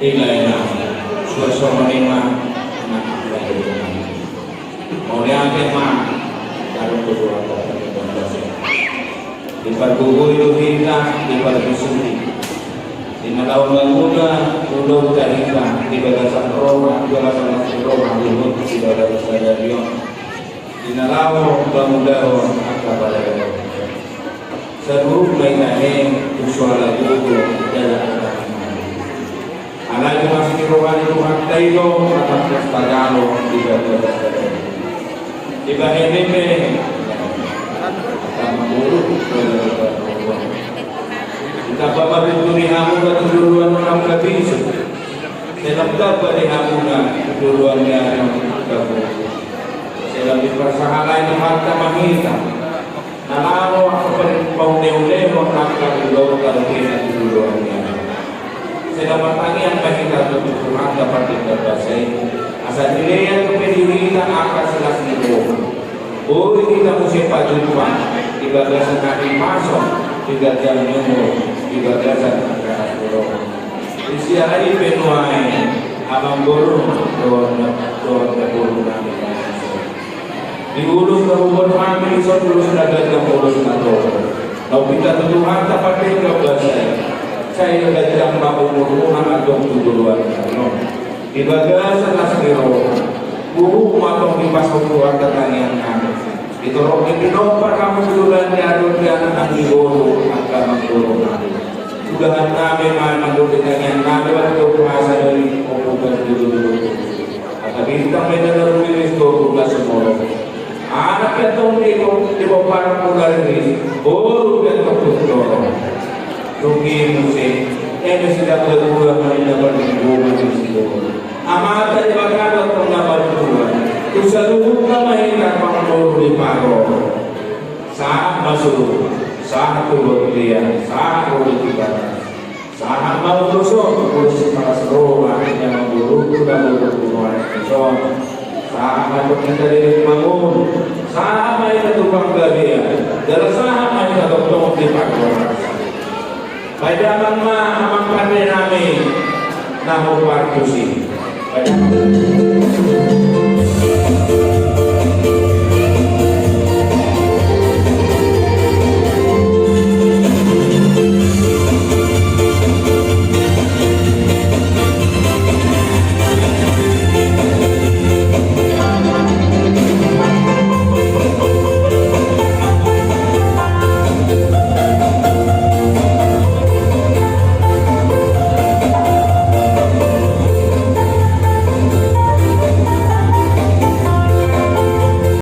Ilaina suasana mah nak lagi mau lihat mah kalau kedua di pergugu itu kita di pergusuti di tahun muda udah cerita di bagasan Roma di bagasan Roma di bagasan stadion di nalawo bamudaw akabar seluruh mainannya usual lagu dalam alay masih di rohani Tuhan tayo atas Tagalog di bagasan di bagian kita bapak dituri hamu dan keduluan orang kabis dalam kabar di hamu dan keduluannya yang kabur dalam dipersahalah itu harta mahita nalaro pau-leo-leo harta keduluan kalau kita keduluannya dalam pertanian mahita untuk Tuhan dapat diterbasai asal dilihat kepediwitan akan selas itu kita mesti padu Tuhan di bagasan kaki masuk di gajah nyumur di bagasan angkara burung di siari penuai abang burung doon burung kami di ulus kabubon kami iso tulus dagat ng ulus na doon kalau kita tutuhan dapat diterbasay saya gajah mapumurungan atong tuduluan di bagasan asiro buhu matong dipasok Tuhan tatanian kami itu roh pinopar kamu bulan diadun di anak kami guru agama guru kami sudahan kami manang dengan kami waktu puasa dari opukan dulu kata bintang medan rumiris ko buka semua anak yang di bopar pular ini guru yang terputus rugi musik ini sudah berdua mendapat ibu masih amata di bakal pendapat Tuhan usaluhu kamahina pangmuru di paro saat masuk saat turun dia saat turun ibadah saat mau tusuk kursi para seruah yang memburu dan berhubungan esok saat masuk dari bangun saat main tukang gadia dan saat main tukang di paro pada mama amang pandai nami namu parkusi pada